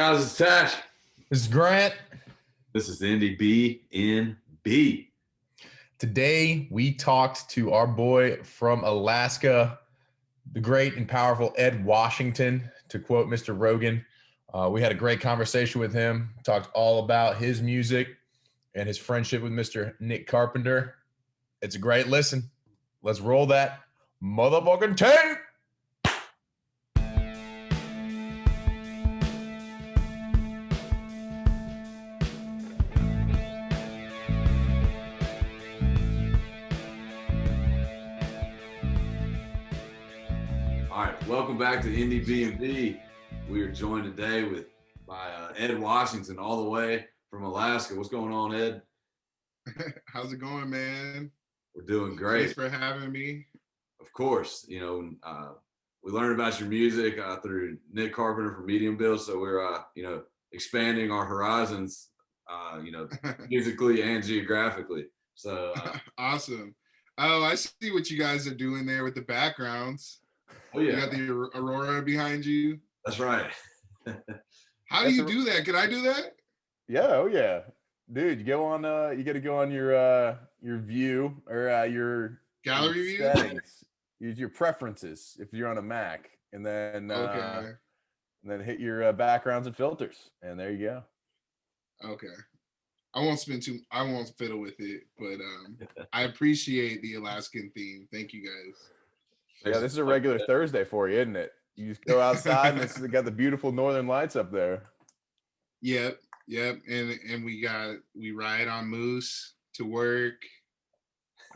How's this, Tash? This is Grant. This is Indiebnb. Today we talked to our boy from Alaska, the great and powerful Ed Washington, to quote Mr. Rogan. We had a great conversation with him, talked all about his music and his friendship with Mr. Nick Carpenter. It's a great listen. Let's roll that motherfucking tape. All right, welcome back to Indiebnb. We are joined today by Ed Washington, all the way from Alaska. What's going on, Ed? How's it going, man? We're doing great. Thanks for having me. Of course, we learned about your music through Nick Carpenter from Indiebnb, so we're expanding our horizons, musically and geographically. So Awesome. Oh, I see what you guys are doing there with the backgrounds. Oh yeah, you got the aurora behind you. That's right. How do you do that? Can I do that? Yeah, oh yeah, dude. You go on. You got to go on your view or your gallery view settings. Use your preferences if you're on a Mac, and then okay, and then hit your backgrounds and filters, and there you go. Okay. I won't fiddle with it, but I appreciate the Alaskan theme. Thank you guys. Yeah, this is a regular Thursday for you, isn't it? You just go outside and it's got the beautiful northern lights up there. Yep. And we ride on moose to work,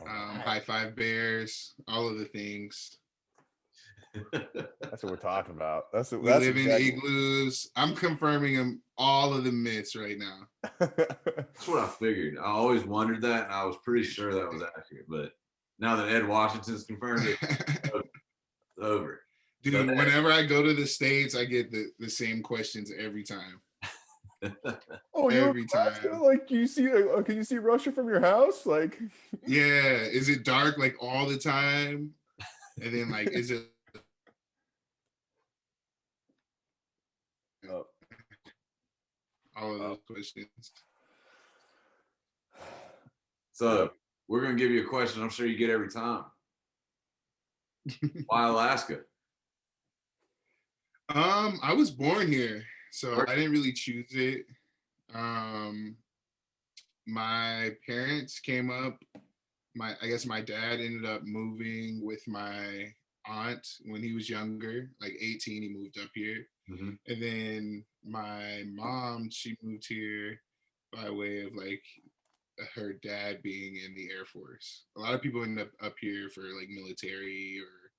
high five bears, all of the things. That's what we're talking about. We live in igloos. I'm confirming all of the myths right now. That's what I figured. I always wondered that, and I was pretty sure that was accurate. But now that Ed Washington's confirmed it, it's over. Dude, so whenever I go to the States, I get the same questions every time. Oh, every time. Like, can you see Russia from your house? Like, yeah. Is it dark like all the time? And then like, is it? Oh. All of those questions. So we're gonna give you a question I'm sure you get every time. Why Alaska? I was born here, so I didn't really choose it. My parents came up. I guess my dad ended up moving with my aunt when he was younger, like 18. He moved up here, and then my mom, she moved here by way of like her dad being in the Air Force. A lot of people end up here for like military or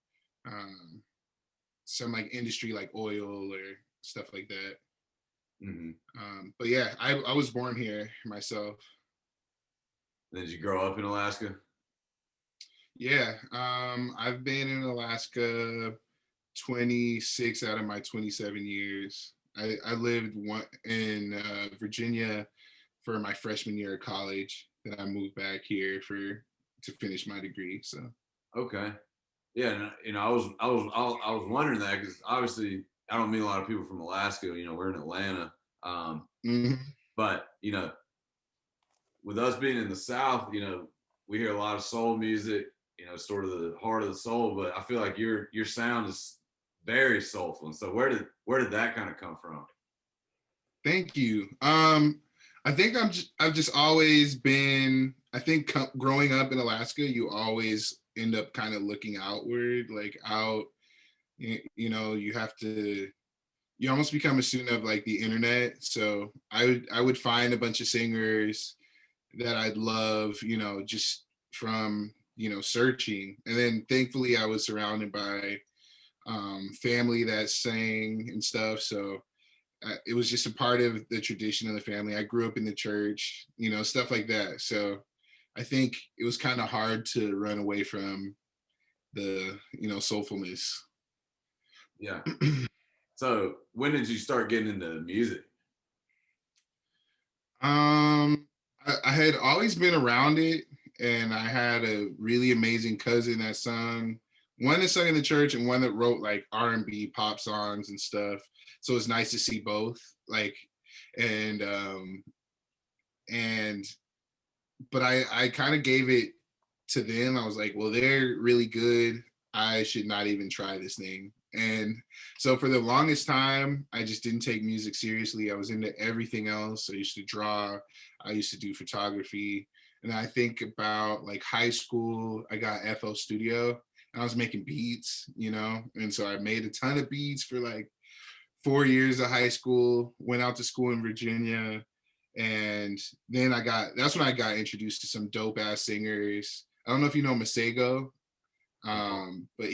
some like industry like oil or stuff like that. But yeah, I was born here myself. And did you grow up in Alaska? Yeah, I've been in Alaska 26 out of my 27 years. I lived in Virginia for my freshman year of college. Then I moved back here to finish my degree. So okay. Yeah, and I was wondering that because obviously I don't meet a lot of people from Alaska. We're in Atlanta, but with us being in the South, we hear a lot of soul music. Sort of the heart of the soul. But I feel like your sound is very soulful. And so where did that kind of come from? Thank you. I think I've just always been. I think growing up in Alaska, you always end up kind of looking outward, like out. You have to. You almost become a student of like the internet. So I would find a bunch of singers that I'd love, just from searching, and then thankfully I was surrounded by family that sang and stuff. So it was just a part of the tradition of the family. I grew up in the church, stuff like that. So I think it was kind of hard to run away from the, soulfulness. Yeah. So when did you start getting into music? I had always been around it, and I had a really amazing cousin that sung. One that sung in the church and one that wrote like R&B pop songs and stuff. So it's nice to see both. like, and and but I kind of gave it to them. I was like, well, they're really good. I should not even try this thing. And so for the longest time, I just didn't take music seriously. I was into everything else. I used to draw, I used to do photography. And I think about like high school, I got FL Studio and I was making beats, you know? And so I made a ton of beats for like 4 years of high school, went out to school in Virginia. And then that's when I got introduced to some dope ass singers. I don't know if you know Masego, but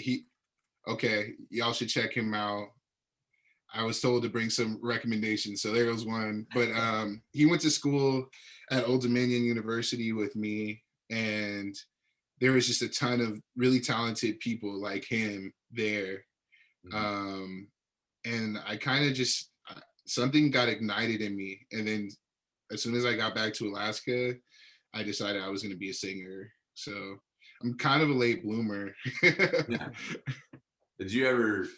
okay, y'all should check him out. I was told to bring some recommendations, so there was one. But he went to school at Old Dominion University with me, and there was just a ton of really talented people like him there. And I kind of just something got ignited in me, and then as soon as I got back to Alaska, I decided I was going to be a singer. So I'm kind of a late bloomer. Yeah. Did you ever?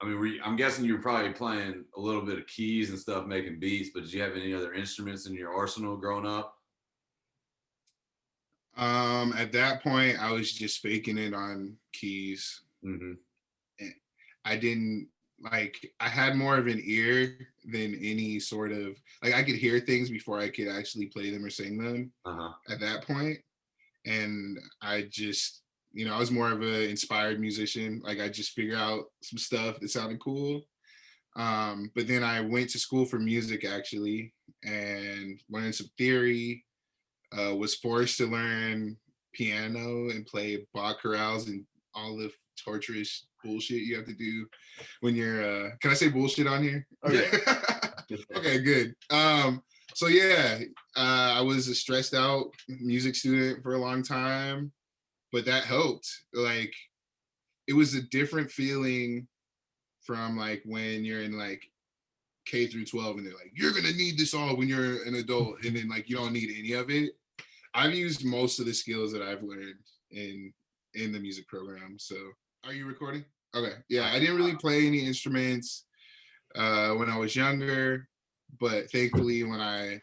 I mean, I'm guessing you were probably playing a little bit of keys and stuff, making beats. But did you have any other instruments in your arsenal growing up? At that point, I was just faking it on keys. Mm-hmm. I didn't I had more of an ear than any sort of like I could hear things before I could actually play them or sing them at that point. And I just, I was more of an inspired musician. Like I just figure out some stuff that sounded cool. But then I went to school for music actually and learned some theory, was forced to learn piano and play Bach chorales and all the torturous bullshit you have to do when you're can I say bullshit on here? Okay. Yeah. Okay, good. So yeah, I was a stressed out music student for a long time, but that helped. Like it was a different feeling from like when you're in like K through 12 and they're like, you're gonna need this all when you're an adult, and then like you don't need any of it. I've used most of the skills that I've learned in the music program. So are you recording? Okay. Yeah, I didn't really play any instruments when I was younger, but thankfully when I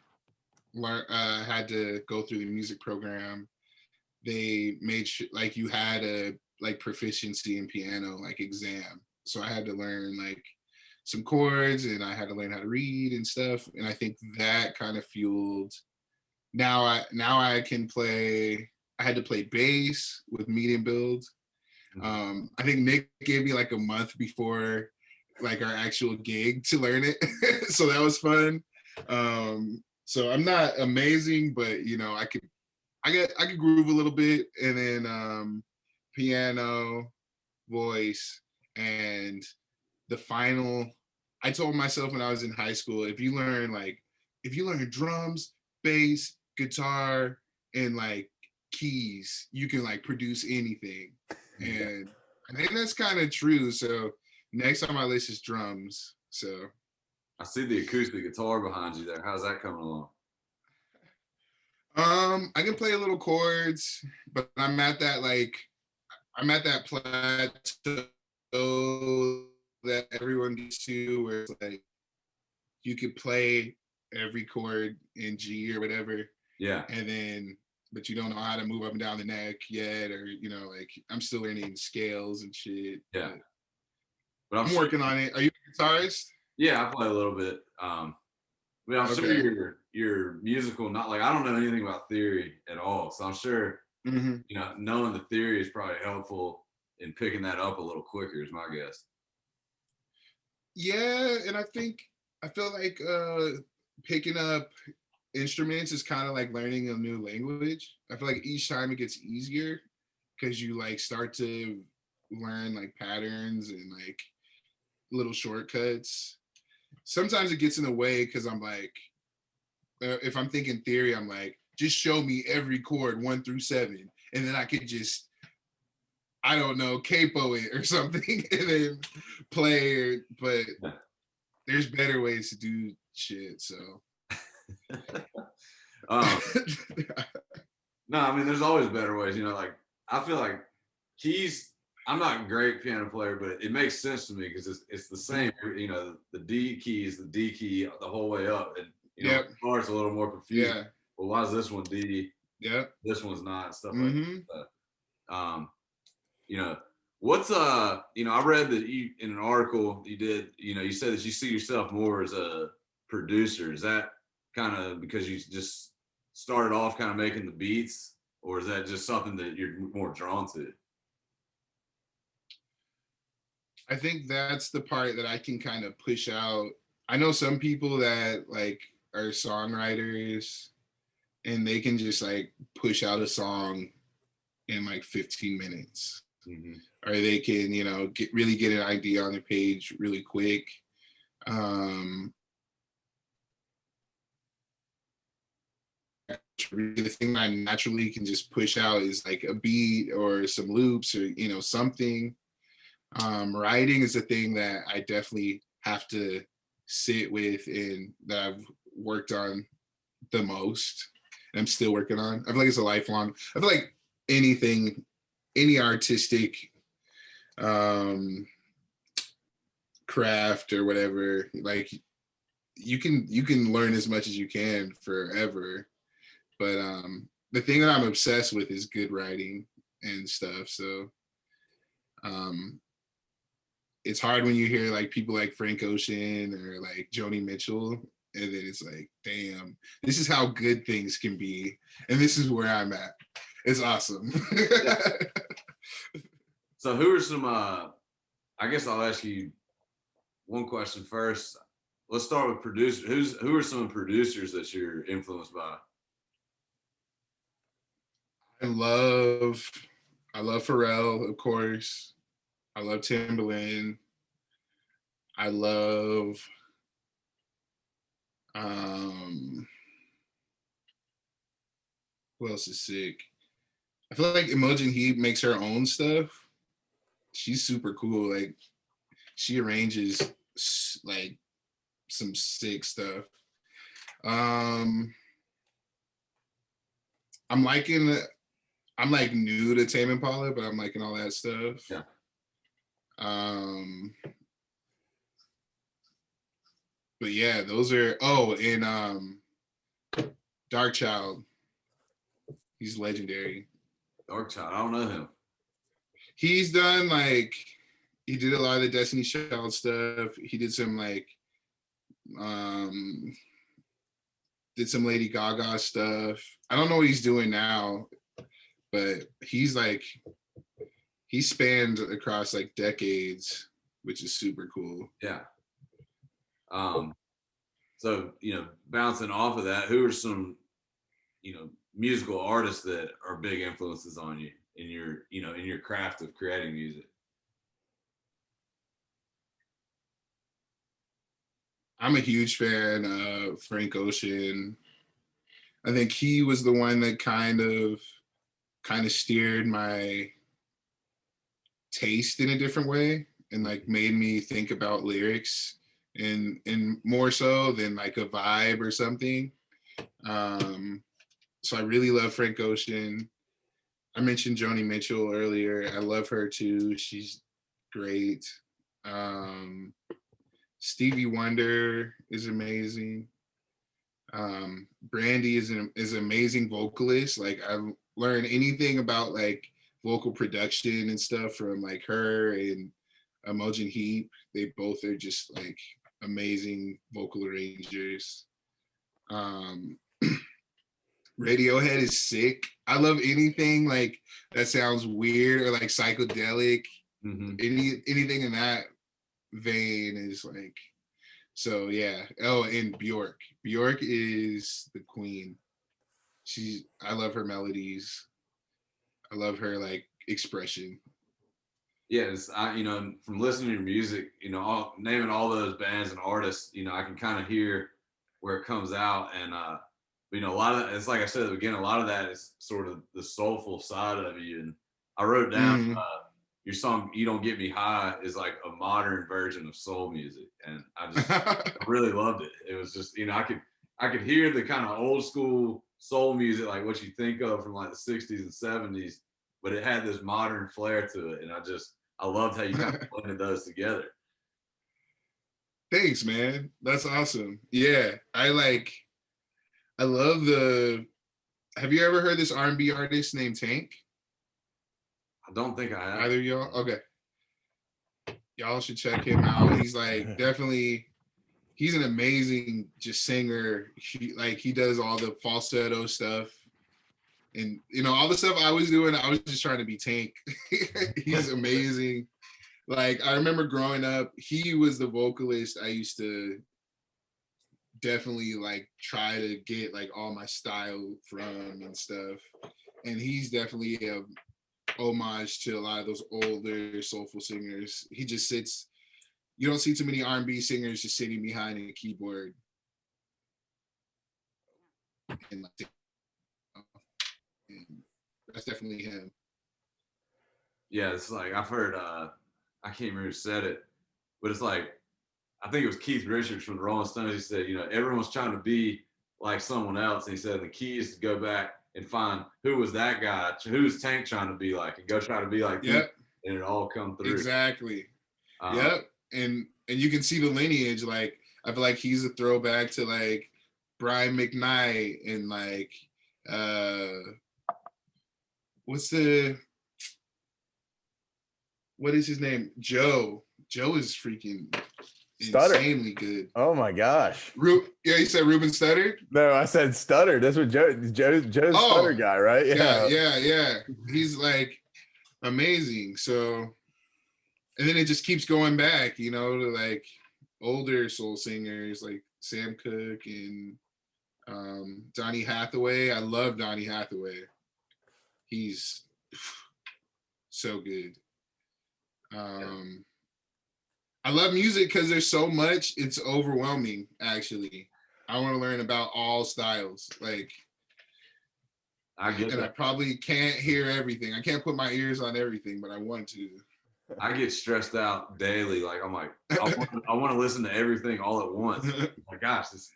had to go through the music program, they made sure like you had a like proficiency in piano like exam. So I had to learn like some chords and I had to learn how to read and stuff. And I think that kind of fueled now I can play. I had to play bass with medium build. I think Nick gave me like a month before like our actual gig to learn it. So that was fun. So I'm not amazing, but I could groove a little bit, and then piano, voice, and the final. I told myself when I was in high school, if you learn drums, bass, guitar, and like keys, you can like produce anything. And I think that's kind of true. So next on my list is drums. So I see the acoustic guitar behind you there. How's that coming along? I can play a little chords, but I'm at that plateau that everyone gets to where it's like you could play every chord in G or whatever. Yeah. And then but you don't know how to move up and down the neck yet, or like I'm still learning scales and shit. Yeah. But I'm working on it. Are you a guitarist? Yeah, I play a little bit. But I'm sure you're musical, not like I don't know anything about theory at all. So I'm sure knowing the theory is probably helpful in picking that up a little quicker is my guess. Yeah, and I feel like picking up instruments is kind of like learning a new language. I feel like each time it gets easier because you like start to learn like patterns and like little shortcuts. Sometimes it gets in the way because I'm like, if I'm thinking theory, I'm like, just show me every chord 1 through 7, and then I could just, I don't know, capo it or something, and then play it. But there's better ways to do shit. So. No, I mean, there's always better ways. Like I feel like keys I'm not a great piano player, but it makes sense to me because it's the same. You know, the D key is the D key the whole way up, and you know, it's a little more confusing. Yeah. Well, why is this one D? Yep. This one's not. Stuff like that. You know, what's you know, I read that you in an article you did. You know, you said that you see yourself more as a producer. Is that kind of because you just started off kind of making the beats, or is that just something that you're more drawn to? I think that's the part that I can kind of push out. I know some people that like are songwriters and they can just like push out a song in like 15 minutes. Or they can, you know, really get an idea on the page really quick. The thing I naturally can just push out is like a beat or some loops or, you know, something. Writing is a thing that I definitely have to sit with and that I've worked on the most. And I'm still working on. I feel like it's a lifelong. I feel like any artistic craft or whatever, like you can learn as much as you can forever. But the thing that I'm obsessed with is good writing and stuff. So it's hard when you hear like people like Frank Ocean or like Joni Mitchell, and then it's like, damn, this is how good things can be, and this is where I'm at. It's awesome. So who are some I guess I'll ask you one question first. Let's start with producers. Who are some producers that you're influenced by? I love Pharrell, of course. I love Timbaland. I love who else is sick? I feel like Imogen Heap makes her own stuff. She's super cool. Like she arranges like some sick stuff. I'm like new to Tame Impala, but I'm liking all that stuff. Yeah. But yeah, those are and Darkchild. He's legendary. Darkchild, I don't know him. He's done like he did a lot of the Destiny Child stuff. He did some like did some Lady Gaga stuff. I don't know what he's doing now, but he spanned across like decades, which is super cool. Yeah. So, you know, bouncing off of that, who are some, you know, musical artists that are big influences on you in your, you know, in your craft of creating music? I'm a huge fan of Frank Ocean. I think he was the one that kind of steered my taste in a different way and like made me think about lyrics and more so than like a vibe or something. So I really love Frank Ocean. I mentioned Joni Mitchell earlier. I love her too. She's great. Stevie Wonder is amazing. Brandy is an amazing vocalist. Like I've learned anything about like vocal production and stuff from like her and Imogen Heap. They both are just like amazing vocal arrangers. Radiohead is sick. I love anything like that sounds weird or like psychedelic. Anything in that vein is like, so yeah. Oh, and Bjork. Bjork is the queen. I love her melodies. I love her like expression. Yes, you know, from listening to your music, you know, naming all those bands and artists, you know, I can kind of hear where it comes out, and you know, a lot of it's like I said at the beginning, a lot of that is sort of the soulful side of you. And I wrote down your song "You Don't Get Me High" is like a modern version of soul music, and I really loved it. It was just, you know, I could hear the kind of old school soul music, like what you think of from like the '60s and '70s, but it had this modern flair to it, and I loved how you kind of blended those together. Thanks, man. That's awesome. Yeah, I love the. Have you ever heard this R&B artist named Tank? I don't think I have. Either of y'all? Okay. Y'all should check him out. He's like definitely. He's an amazing just singer. He does all the falsetto stuff, and all the stuff I was doing. I was just trying to be Tank. He's amazing. Like I remember growing up, he was the vocalist I used to definitely like try to get like all my style from and stuff. And he's definitely a homage to a lot of those older soulful singers. He just sits. You don't see too many R&B singers just sitting behind a keyboard. And that's definitely him. Yeah, it's like I've heard. I can't remember who said it, but it's like I think it was Keith Richards from the Rolling Stones. He said, everyone's trying to be like someone else, and he said the key is to go back and find who was that guy, who's Tank trying to be like, and go try to be like. Yep. And it all come through. Exactly. Yep. And you can see the lineage. Like I feel like he's a throwback to like Brian McKnight and like what is his name? Joe. Joe is freaking Stutter. Insanely good. Oh my gosh. Yeah, you said Ruben stuttered? No, I said Stutter. That's what Joe's Stutter guy, right? Yeah. He's like amazing. So, and then it just keeps going back, to like older soul singers like Sam Cooke and Donny Hathaway. I love Donny Hathaway. He's so good. I love music because there's so much. It's overwhelming, actually. I want to learn about all styles. Like, I probably can't hear everything. I can't put my ears on everything, but I want to. I get stressed out daily. Like I'm like, I want to listen to everything all at once. My gosh, this,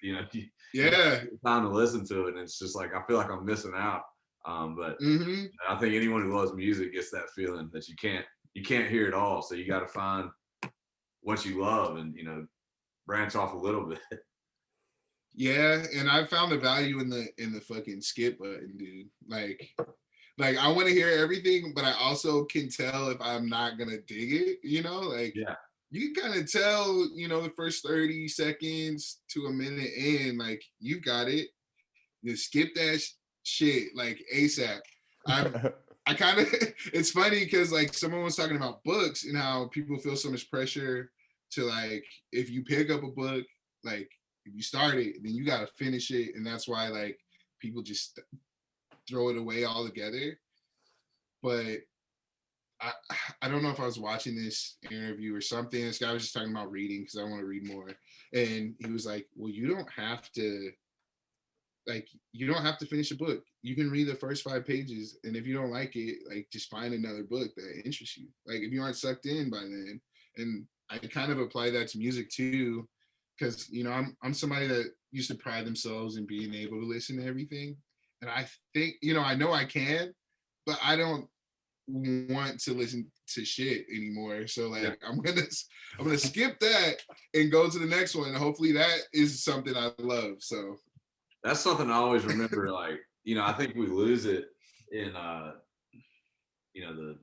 yeah, time to listen to it, and it's just like I feel like I'm missing out. But I think anyone who loves music gets that feeling that you can't hear it all. So you got to find what you love and branch off a little bit. Yeah, and I found the value in the fucking skip button, dude. Like I want to hear everything, but I also can tell if I'm not gonna dig it. Yeah. You can kind of tell, the first 30 seconds to a minute in, like you got it. You skip that shit like ASAP. I kind of, it's funny because like someone was talking about books and how people feel so much pressure to like, if you pick up a book, like if you start it, then you got to finish it. And that's why like people just throw it away altogether. But I don't know if I was watching this interview or something. This guy was just talking about reading because I want to read more. And he was like, well, you don't have to finish a book. You can read the first 5 pages, and if you don't like it, like just find another book that interests you. Like if you aren't sucked in by then. And I kind of apply that to music too, because I'm somebody that used to pride themselves in being able to listen to everything. And I think, I know I can, but I don't want to listen to shit anymore. So like I'm gonna skip that and go to the next one. And hopefully that is something I love. So that's something I always remember. Like, I think we lose it in, the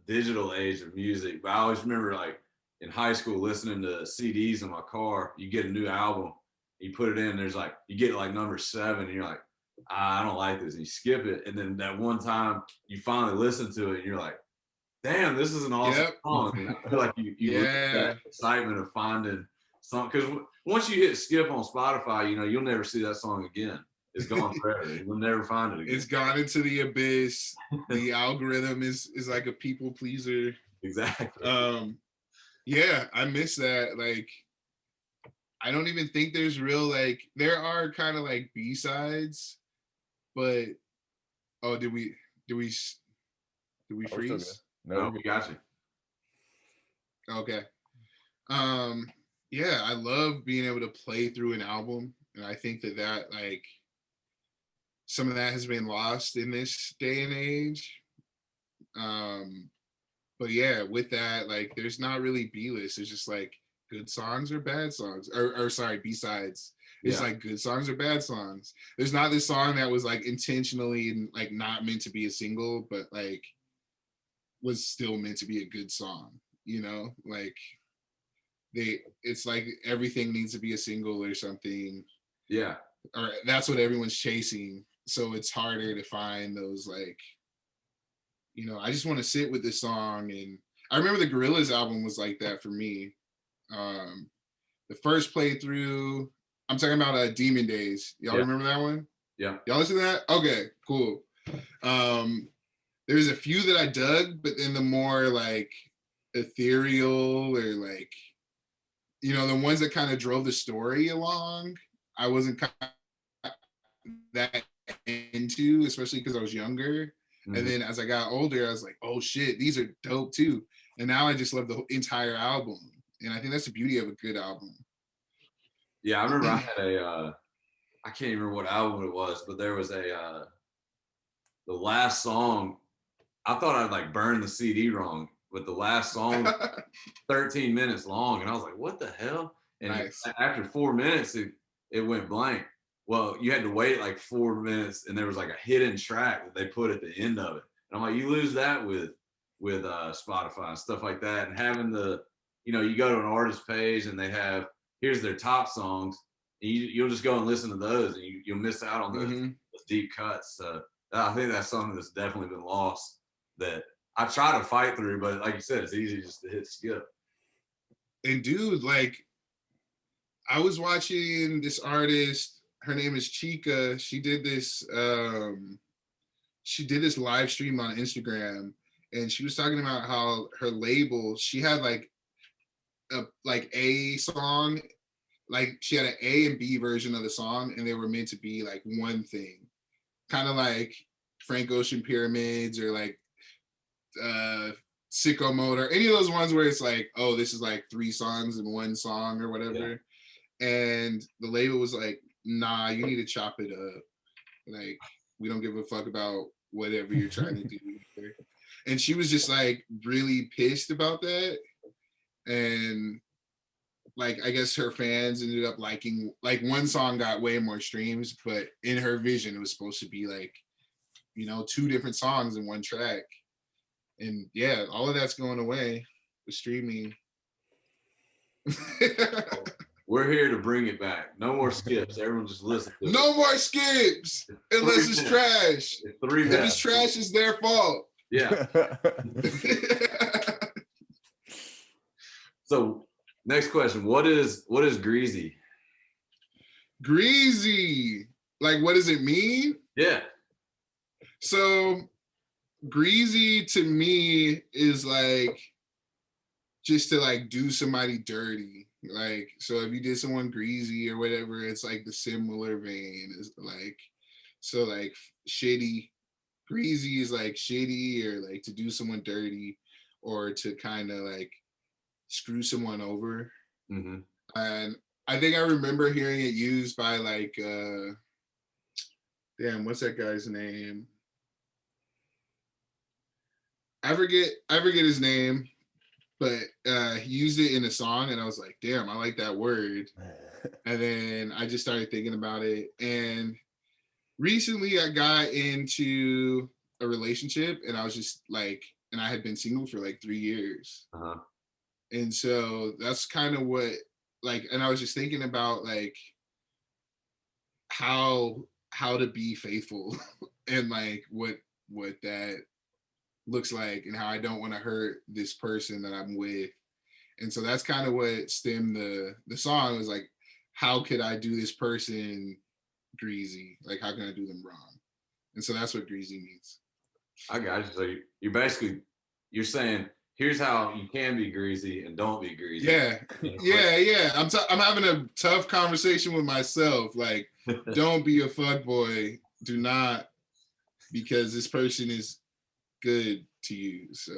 digital age of music. But I always remember, like, in high school, listening to CDs in my car. You get a new album, you put it in. There's like, you get like number 7, and you're like, I don't like this. And you skip it, and then that one time you finally listen to it, and you're like, damn, this is an awesome song. And I feel like you lose that excitement of finding something, because once you hit skip on Spotify, you'll never see that song again. It's gone forever. You'll never find it again. It's gone into the abyss. The algorithm is like a people pleaser. Exactly. Yeah, I miss that. Like, I don't even think there's real, like, there are kind of like B-sides, but did we freeze? No, we got you. Okay. Yeah, I love being able to play through an album, and I think that like some of that has been lost in this day and age. but yeah, with that, like, there's not really B-list. It's just like good songs or bad songs, or sorry, B-sides. It's like good songs or bad songs. There's not this song that was like intentionally like not meant to be a single, but like was still meant to be a good song. You know, like it's like everything needs to be a single or something. Yeah. Or that's what everyone's chasing. So it's harder to find those, like, you know, I just want to sit with this song. And I remember the Gorillaz album was like that for me. The first playthrough, I'm talking about Demon Days. Y'all remember that one? Yeah. Y'all listen to that? Okay, cool. There's a few that I dug, but then the more like ethereal or like, you know, the ones that kind of drove the story along, I wasn't kind of that into, especially because I was younger. Mm-hmm. And then as I got older, I was like, oh shit, these are dope too. And now I just love the entire album. And I think that's the beauty of a good album. Yeah, I remember I had I can't even remember what album it was, but there was the last song, I thought I'd like burned the CD wrong, but the last song 13 minutes long, and I was like, what the hell? And nice. After 4 minutes, it went blank. Well, you had to wait like 4 minutes, and there was like a hidden track that they put at the end of it. And I'm like, you lose that with Spotify and stuff like that. And having you know, you go to an artist page and they have, here's their top songs, and you'll just go and listen to those, and you'll miss out on those deep cuts. So I think that's something that's definitely been lost that I try to fight through, but like you said, it's easy just to hit skip. And dude, like, I was watching this artist, her name is Chica. She did this live stream on Instagram, and she was talking about how her label, she had like a song, like she had an A and B version of the song, and they were meant to be like one thing, kind of like Frank Ocean Pyramids or like Sicko Mode or any of those ones where it's like, oh, this is like 3 songs in one song or whatever. Yeah. And the label was like, nah, you need to chop it up. Like, we don't give a fuck about whatever you're trying to do. And she was just like really pissed about that. And like, I guess her fans ended up liking, like, one song got way more streams, but in her vision, it was supposed to be like, you know, 2 different songs in one track. And yeah, all of that's going away with streaming. We're here to bring it back. No more skips. Everyone just listen to it. No more skips unless it's trash. If it's trash, it's their fault. Yeah. So, next question. What is greasy? Greasy. Like, what does it mean? Yeah. So, greasy to me is like just to like do somebody dirty. Like, so if you did someone greasy or whatever, it's like the similar vein is like, so like shitty. Greasy is like shitty or like to do someone dirty or to kind of like screw someone over. Mm-hmm. And I think I remember hearing it used by like damn, what's that guy's name? I forget his name, but he used it in a song, and I was like, damn, I like that word. And then I just started thinking about it. And recently I got into a relationship, and I was just like, and I had been single for like 3 years. Uh-huh. And so that's kind of what, like, and I was just thinking about like how to be faithful and like what that looks like and how I don't want to hurt this person that I'm with. And so that's kind of what stemmed the song, was like, how could I do this person greasy? Like, how can I do them wrong? And so that's what greasy means. I got you. So you're saying, here's how you can be greasy and don't be greasy. Yeah. Yeah. I'm having a tough conversation with myself. Like, don't be a fuckboy. Do not, because this person is good to you. So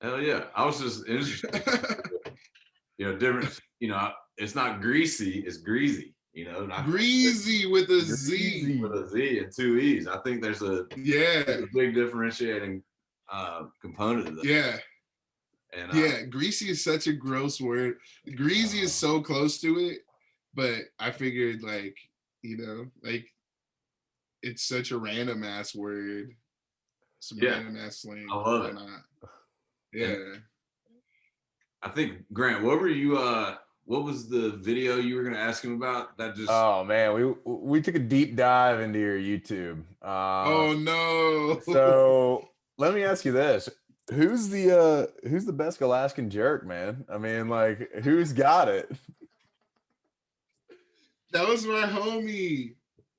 hell yeah. I was just interested. You know, different, you know, it's not greasy, it's greasy, you know. Greasy with a Z. With a Z and 2 E's. I think there's a big differentiating component of that. Yeah. And yeah, greasy is such a gross word. Greasy is so close to it, but I figured like, like it's such a random ass word, some random ass slang. I love Why it. not? Yeah. And I think Grant, what were you? What was the video you were going to ask him about? That just. Oh man, we took a deep dive into your YouTube. Oh no. So let me ask you this: who's the best Alaskan jerk, man? I mean, like, who's got it? That was my homie.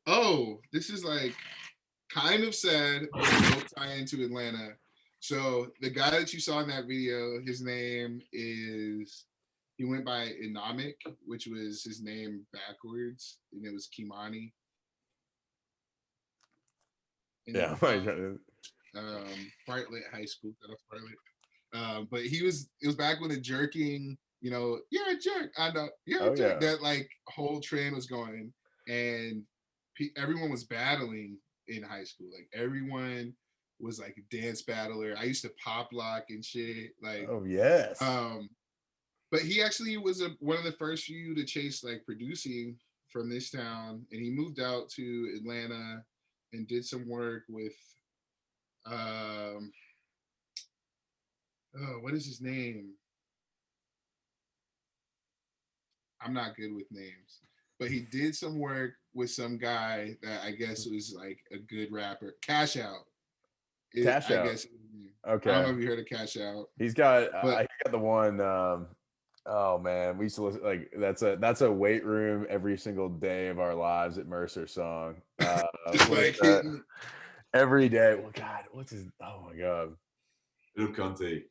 Oh, this is like kind of sad, but it will tie into Atlanta. So the guy that you saw in that video, his name is, he went by Inamic, which was his name backwards, and it was Kimani. And Yeah, Bartlett High School, but it was back when the jerking, you're a jerk. I know you're a jerk. Yeah. That like whole trend was going, and everyone was battling in high school. Like everyone was like a dance battler. I used to pop lock and shit. Like, oh yes. But he actually was one of the first few to chase like producing from this town, and he moved out to Atlanta and did some work with what is his name? I'm not good with names, but he did some work with some guy that I guess was like a good rapper. Cash Out. Cash I Out. guess. Okay. I don't know if you heard of Cash Out. He's got. He got the one. Oh man, we used to listen, like that's a weight room every single day of our lives at Mercer song. Like every day. Well, God, what's his? Oh my God. Il Conte.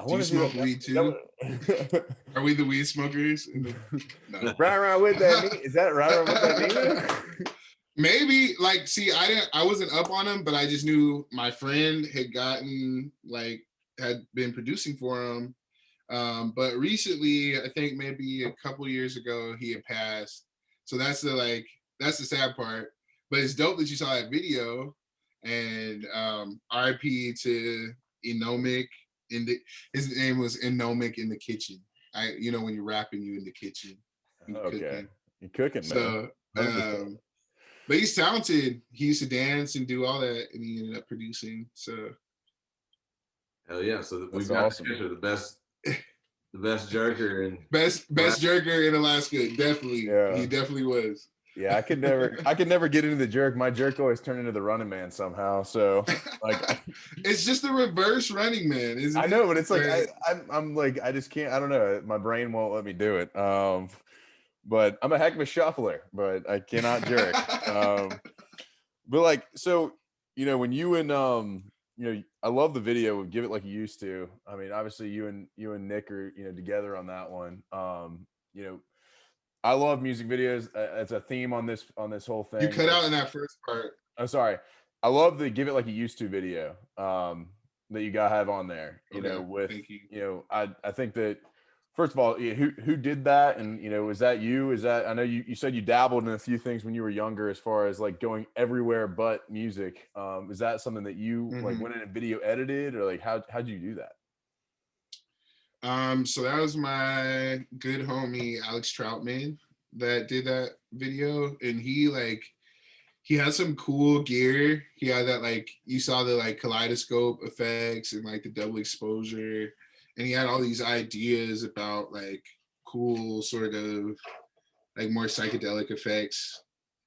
Do you smoke weed too? Are we the weed smokers? No. Right with that knee? Is that right with that knee? Maybe like, see, I wasn't up on him, but I just knew my friend had been producing for him. But recently, I think maybe a couple years ago, he had passed. So that's the sad part. But it's dope that you saw that video. And RIP to Enomic. His name was Enomic in the kitchen. When you're rapping, you in the kitchen. Okay, you're cooking, man. So, but he's talented. He used to dance and do all that, and he ended up producing. So, hell yeah! So we've got awesome. The best jerker and best jerker in Alaska. Definitely, yeah. He definitely was. Yeah, I could never get into the jerk. My jerk always turned into the running man somehow. So like, it's just the reverse running man, isn't it? I know, but it's like I'm like I just can't. I don't know. My brain won't let me do it. But I'm a heck of a shuffler, but I cannot jerk. But like, so when you and I love the video of Give It Like You Used To. I mean, obviously you and Nick are together on that one. I love music videos. It's a theme on this whole thing. You cut out in that first part. I'm sorry. I love the Give It Like You Used To video that you got have on there. Thank you. I think that first of all, who did that, and was that you? Is that, I know you said you dabbled in a few things when you were younger, as far as like going everywhere but music. Is that something that you like went in and video edited, or like how'd you do that? So that was my good homie Alex Troutman that did that video, and he had some cool gear. He had that, like, you saw the like kaleidoscope effects and like the double exposure, and he had all these ideas about like cool sort of like more psychedelic effects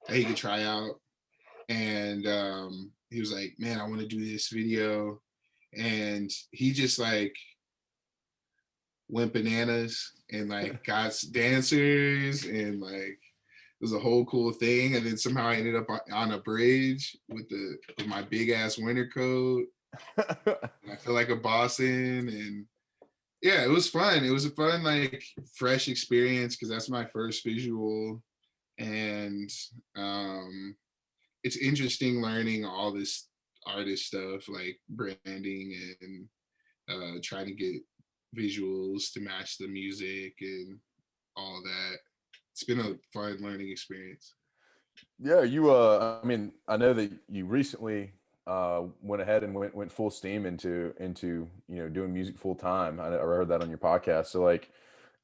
that he could try out. And he was like, man, I want to do this video. And he just like went bananas and like got dancers, and like it was a whole cool thing. And then somehow I ended up on a bridge with my big ass winter coat. And I feel like a Boston, and yeah, it was fun. It was a fun, like, fresh experience because that's my first visual. And it's interesting learning all this artist stuff, like branding and trying to get visuals to match the music and all that. It's been a fun learning experience. Yeah, I mean, I know that you recently went ahead and went full steam into doing music full time. I heard that on your podcast. So like,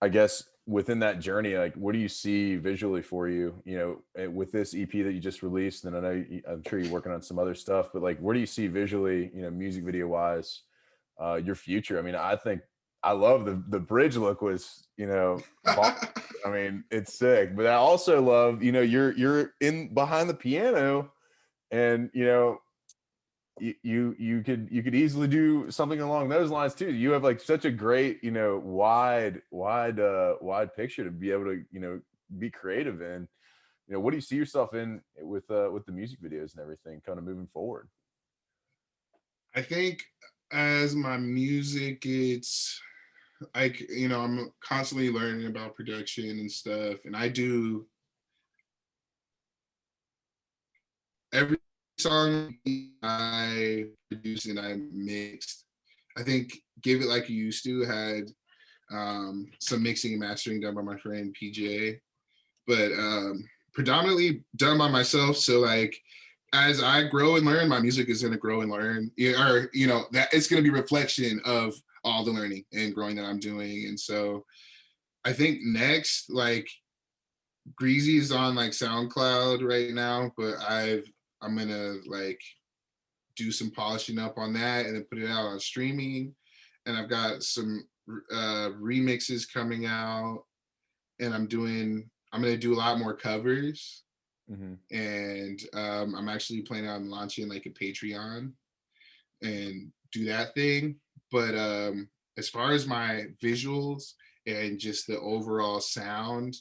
I guess within that journey, like, what do you see visually for you? With this EP that you just released, and I know I'm sure you're working on some other stuff, but like, where do you see visually, music video wise, your future? I mean, I think I love the bridge look was, I mean, it's sick. But I also love, you're in behind the piano, and you could easily do something along those lines too. You have like such a great, wide picture to be able to, be creative in. What do you see yourself in with the music videos and everything kind of moving forward? I think as my music gets, like, I'm constantly learning about production and stuff, and I do every song I produced and I mixed. I think Give It Like You Used To had some mixing and mastering done by my friend PJ, but predominantly done by myself. So like, as I grow and learn, my music is going to grow and learn, or that it's going to be reflection of all the learning and growing that I'm doing. And so I think next, like, Greasy is on like SoundCloud right now, but I'm gonna like do some polishing up on that and then put it out on streaming. And I've got some remixes coming out, and I'm gonna do a lot more covers. Mm-hmm. And I'm actually planning on launching like a Patreon and do that thing. But as far as my visuals and just the overall sound,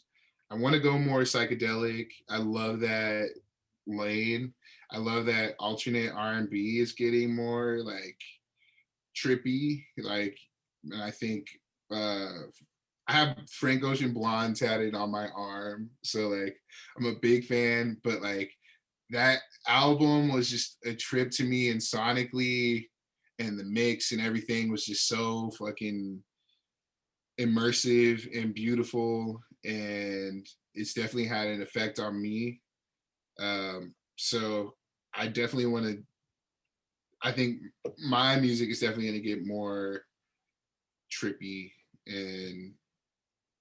I want to go more psychedelic. I love that lane. I love that alternate R&B is getting more like trippy. Like, and I think I have Frank Ocean Blonde tatted on my arm, so like I'm a big fan. But like, that album was just a trip to me, and sonically, and the mix and everything was just so fucking immersive and beautiful, and it's definitely had an effect on me. So I definitely want to. I think my music is definitely going to get more trippy and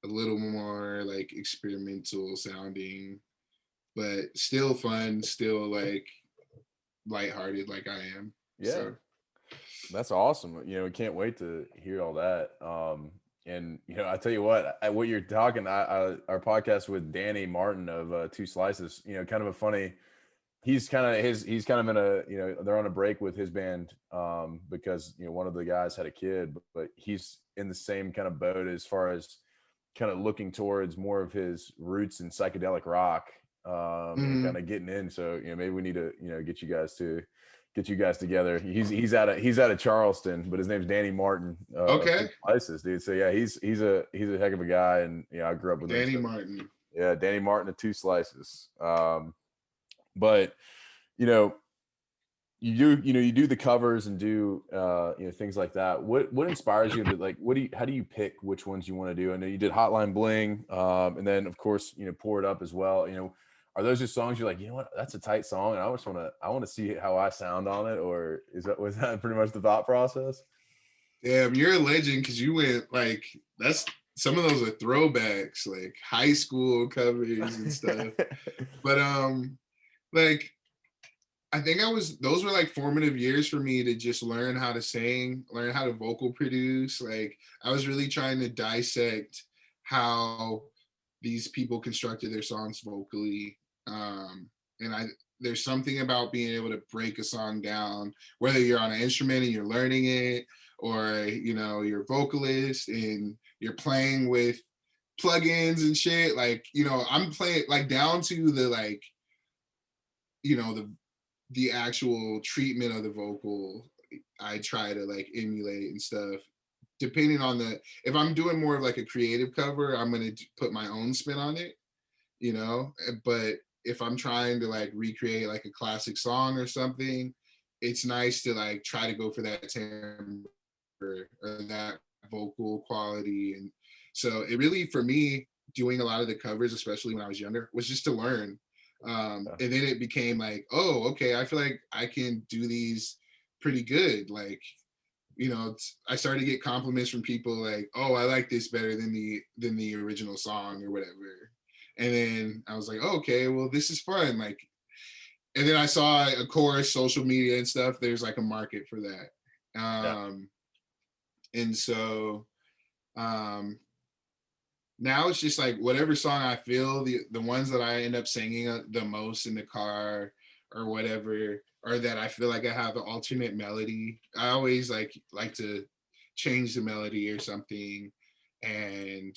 a little more like experimental sounding, but still fun, still like lighthearted, like I am. Yeah. So that's awesome. We can't wait to hear all that. And I tell you what you're talking, our podcast with Danny Martin of Two Slices, kind of a funny. He's kind of in a, they're on a break with his band because one of the guys had a kid, but he's in the same kind of boat as far as kind of looking towards more of his roots in psychedelic rock and kind of getting in. So maybe we need to get you guys together. He's out of Charleston, but his name's Danny Martin. Okay. Slices, dude. So yeah, he's a heck of a guy, and I grew up with Danny him. Martin. Yeah, Danny Martin of Two Slices. But you do the covers and do things like that. What inspires you to like? How do you pick which ones you want to do? I know you did Hotline Bling, and then of course Pour It Up as well. Are those just songs you're like, what, that's a tight song, and I want to see how I sound on it, or was that pretty much the thought process? Damn, you're a legend, because you went like, that's some of those are throwbacks, like high school covers and stuff. But like, I think those were like formative years for me to just learn how to sing, learn how to vocal produce. Like, I was really trying to dissect how these people constructed their songs vocally. And there's something about being able to break a song down, whether you're on an instrument and you're learning it, or you're a vocalist and you're playing with plugins and shit. Like, I'm playing like down to the like, the actual treatment of the vocal. I try to like emulate and stuff. Depending on if I'm doing more of like a creative cover, I'm gonna put my own spin on it, But if I'm trying to like recreate like a classic song or something, it's nice to like try to go for that timbre or that vocal quality. And so it really, for me, doing a lot of the covers, especially when I was younger, was just to learn. And then it became like, oh, okay, I feel like I can do these pretty good. Like, you know, I started to get compliments from people like, oh, I like this better than the original song or whatever. And then I was like, oh, okay, well, this is fun. Like, and then I saw, of course, social media and stuff, there's like a market for that. And so now it's just like whatever song I feel, the ones that I end up singing the most in the car or whatever, or that I feel like I have an alternate melody. I always like to change the melody or something, and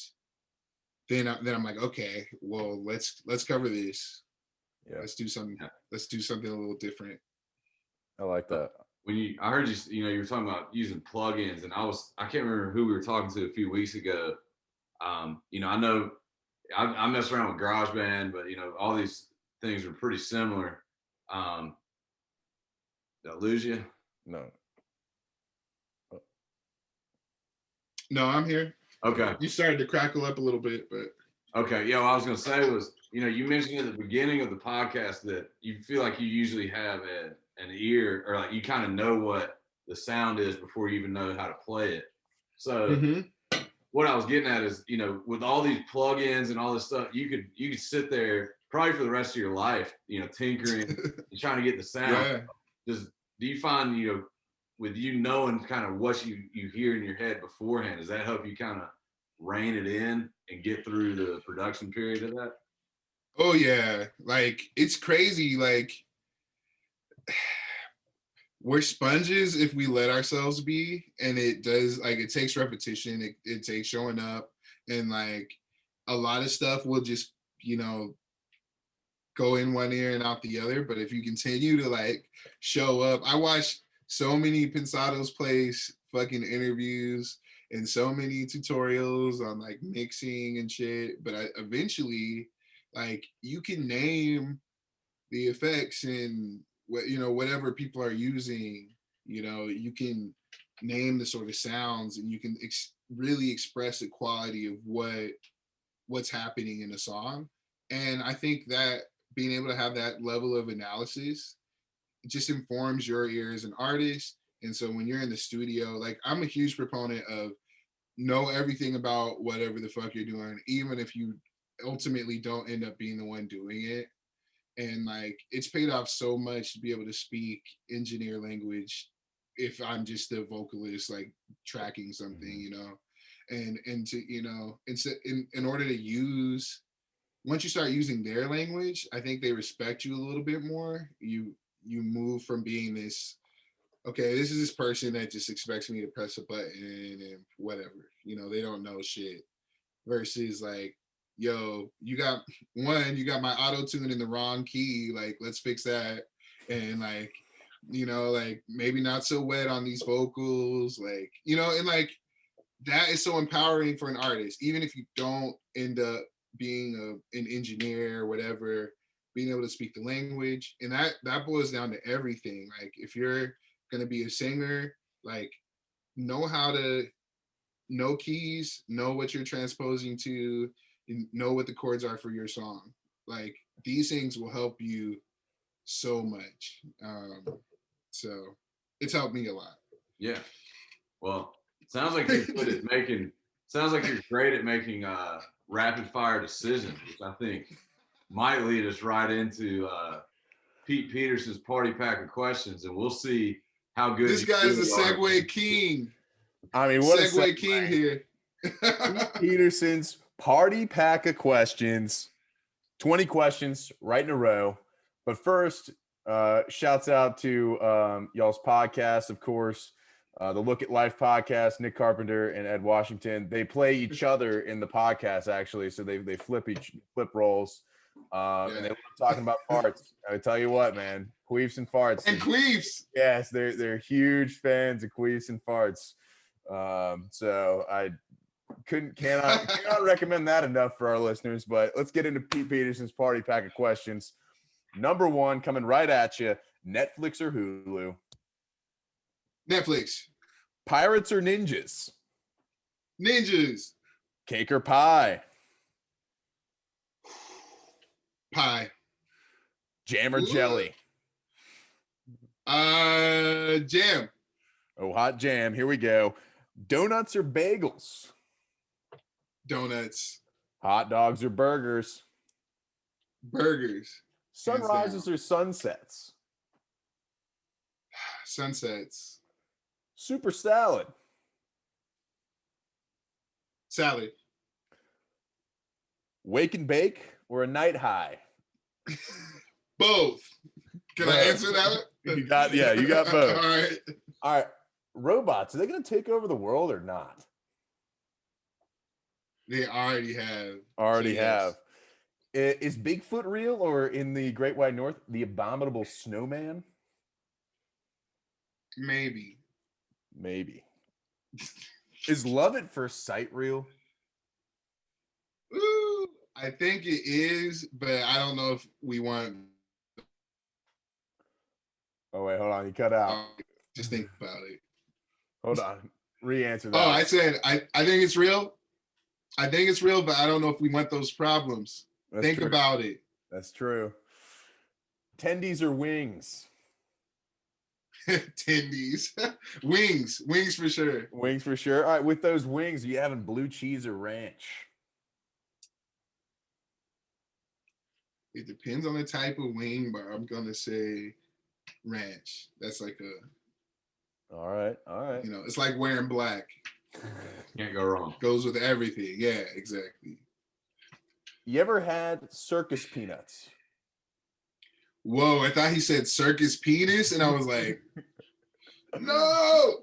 then I'm like, okay, well, let's cover this. Yeah. Let's do something a little different. I like that. I heard you know, you were talking about using plugins, and I can't remember who we were talking to a few weeks ago. You know, I know I mess around with GarageBand, but you know, all these things are pretty similar. Did I lose you? No. No, I'm here. Okay. You started to crackle up a little bit, but okay. Yeah, what I was gonna say was, you know, you mentioned at the beginning of the podcast that you feel like you usually have an ear, or like you kind of know what the sound is before you even know how to play it. So what I was getting at is, you know, with all these plugins and all this stuff, you could sit there probably for the rest of your life, you know, tinkering and trying to get the sound. Yeah. Do you find, you know, with you knowing kind of what you hear in your head beforehand, does that help you kind of rein it in and get through the production period of that? Oh yeah, like it's crazy. Like we're sponges if we let ourselves be, and it does, like, it takes repetition, it takes showing up, and like a lot of stuff will just, you know, go in one ear and out the other. But if you continue to like show up, I watched so many Pensados Place fucking interviews and so many tutorials on like mixing and shit, but eventually, like, you can name the effects and what, you know, whatever people are using, you know, you can name the sort of sounds, and you can really express the quality of what's happening in a song. And I think that being able to have that level of analysis just informs your ear as an artist. And so when you're in the studio, like, I'm a huge proponent of know everything about whatever the fuck you're doing, even if you ultimately don't end up being the one doing it. And like, it's paid off so much to be able to speak engineer language if I'm just the vocalist, like tracking something, you know, and to, you know, in order to use, once you start using their language, I think they respect you a little bit more. You move from being this, okay, this is this person that just expects me to press a button and whatever, you know, they don't know shit, versus like, yo, you got my auto tune in the wrong key, like, let's fix that. And like, you know, like, maybe not so wet on these vocals, like, you know, and like, that is so empowering for an artist, even if you don't end up being an engineer or whatever, being able to speak the language. And that boils down to everything. Like, if you're going to be a singer, like, know how to know keys, know what you're transposing to, and know what the chords are for your song. Like, these things will help you so much. So it's helped me a lot. Yeah. Well, sounds like you're good at making. Sounds like you're great at making rapid fire decisions, which I think might lead us right into Pete Peterson's party pack of questions, and we'll see how good this guy's a segue king. I mean, what segue king here. Pete Peterson's party pack of questions, 20 questions right in a row. But first, shouts out to y'all's podcast, of course. The Look at Life podcast, Nick Carpenter and Ed Washington. They play each other in the podcast, actually. So they flip roles. And they love talking about farts. I tell you what, man, queefs and farts. And queefs. Yes, they're huge fans of queefs and farts. So I cannot recommend that enough for our listeners. But let's get into Pete Peterson's party pack of questions. Number one, coming right at you: Netflix or Hulu? Netflix. Pirates or ninjas? Ninjas. Cake or pie? Pie. Jam or jelly? Jam. Oh, hot jam. Here we go. Donuts or bagels? Donuts. Hot dogs or burgers? Burgers. Sunrises or sunsets? Sunsets. Super salad? Salad. Wake and bake or a night high? Both. Can I answer that? You got both. All right. All right. Robots, are they going to take over the world or not? They already have. Already have. Is Bigfoot real, or in the Great White North, the abominable snowman? Maybe. Is love at first sight real? Ooh, I think it is, but I don't know if we want. Oh, wait, hold on. You cut out. Just think about it. Hold on. Re-answer that. Oh, I said, I think it's real. I think it's real, but I don't know if we want those problems. Think about it. That's true. Tendies or wings? Tendies. Wings for sure. Wings for sure. All right, with those wings, are you having blue cheese or ranch? It depends on the type of wing, but I'm gonna say ranch. That's like all right. You know, it's like wearing black. Can't go wrong. Goes with everything. Yeah, exactly. You ever had circus peanuts? Whoa, I thought he said circus penis, and I was like, no,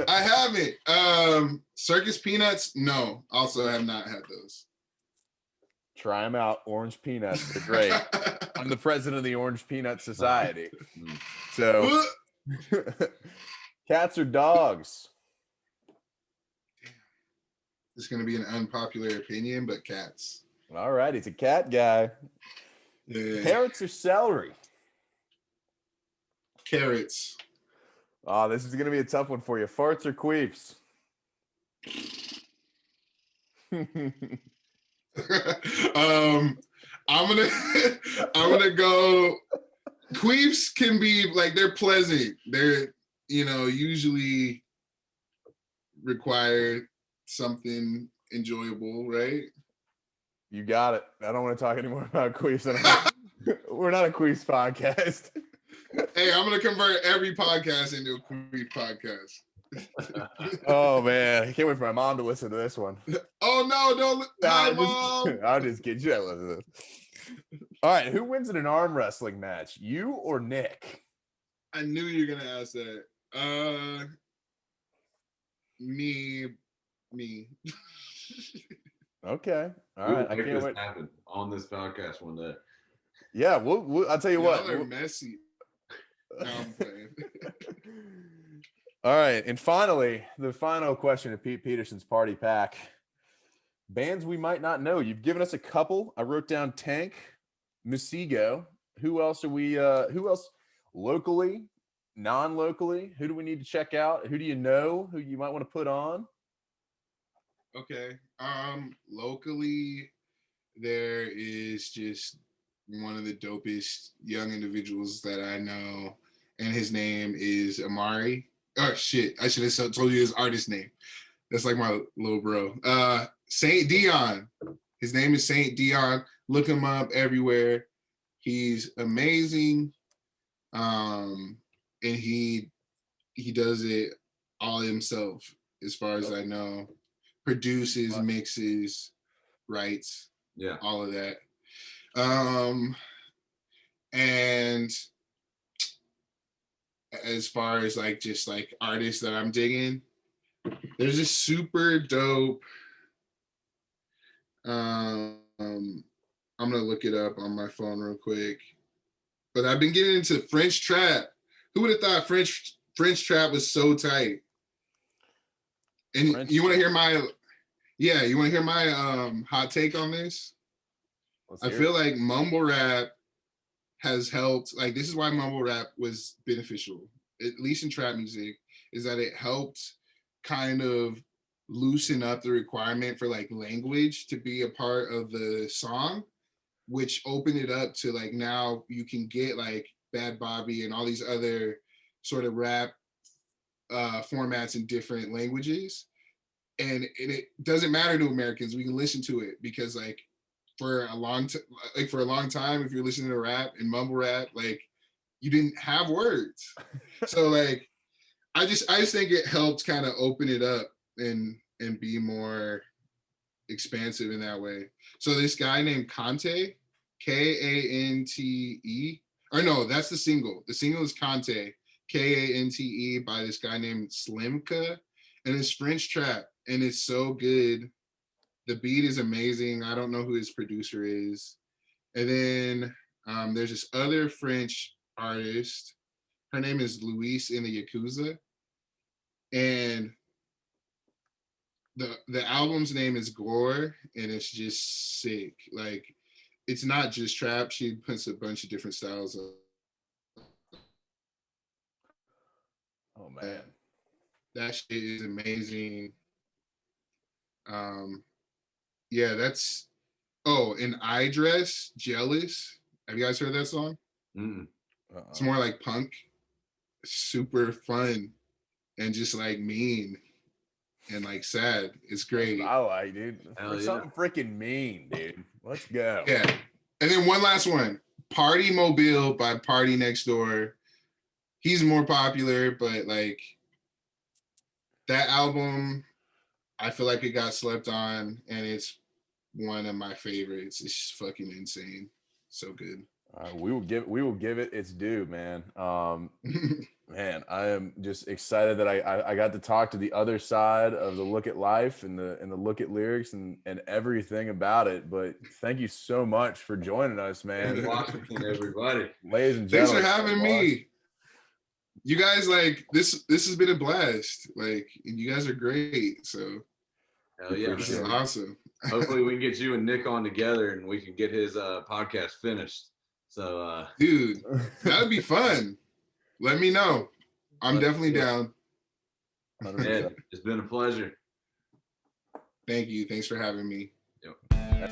I haven't. Circus peanuts, no. Also have not had those. Try them out. Orange peanuts. They're great. I'm the president of the Orange Peanut Society. So, cats or dogs? It's going to be an unpopular opinion, but cats. All right. He's a cat guy. Yeah. Carrots or celery? Carrots. Oh, this is going to be a tough one for you. Farts or queefs? I'm gonna go. Queefs can be like, they're pleasant. They're, you know, usually require something enjoyable, right? You got it. I don't want to talk anymore about queefs. We're not a queefs podcast. Hey, I'm gonna convert every podcast into a queef podcast. Oh man, I can't wait for my mom to listen to this one. Oh no, don't. Hi, Mom. I'll just get you to listen to this. All right, who wins in an arm wrestling match, you or Nick? I knew you were gonna ask that. Me. Okay, all right. I can't wait. Happen on this podcast one day. Yeah, I'll tell you what. Y'all are messy. No, I'm playing. All right, and finally, the final question of Pete Peterson's party pack. Bands we might not know. You've given us a couple. I wrote down Tank, Musigo. Who else are we? Who else locally, non-locally? Who do we need to check out? Who do you know? Who you might want to put on? Okay. Locally, there is just one of the dopest young individuals that I know, and his name is Amari. Oh shit! I should have told you his artist name. That's like my little bro. Saint Dion. His name is Saint Dion. Look him up everywhere. He's amazing. And he does it all himself, as far as I know. Produces, mixes, writes, all of that. And as far as like just like artists that I'm digging, there's a super dope. I'm gonna look it up on my phone real quick. But I've been getting into French trap. Who would have thought French trap was so tight? And you want to hear my hot take on this? I feel like mumble rap has helped. Like, this is why mumble rap was beneficial, at least in trap music, is that it helped kind of loosen up the requirement for like language to be a part of the song, which opened it up to like now you can get like Bad Bobby and all these other sort of rap formats in different languages. And it doesn't matter to Americans. We can listen to it because like for a long time, if you're listening to rap and mumble rap, like you didn't have words. So like I just think it helped kind of open it up and be more expansive in that way. So this guy named Kante, Kante, or no, that's the single. The single is Kante, Kante, by this guy named Slimka, and it's French trap, and it's so good. The beat is amazing. I don't know who his producer is. And then there's this other French artist. Her name is Luis in the Yakuza. And the album's name is Gore, and it's just sick. Like, it's not just trap. She puts a bunch of different styles of. Oh man, that shit is amazing. Yeah, that's. Oh, and I Dress Jealous. Have you guys heard that song? It's more like punk, super fun, and just like mean and like sad. It's great. I like, dude. Hell yeah. Something freaking mean, dude. Let's go. Yeah. And then one last one, Party Mobile by Party Next Door. He's more popular, but like that album, I feel like it got slept on, and it's one of my favorites. It's just fucking insane. So good. We will give it its due, man. Man, I am just excited that I got to talk to the other side of the look at life and the look at lyrics and everything about it. But thank you so much for joining us, man. Washington, everybody. Ladies and Thanks gentlemen. for having me. You guys, like, this has been a blast. Like, and you guys are great. So hell yeah, this is awesome. Hopefully we can get you and Nick on together and we can get his podcast finished. So dude, that would be fun. Let me know. I'm definitely down. Ed, it's been a pleasure. Thank you. Thanks for having me. Yep.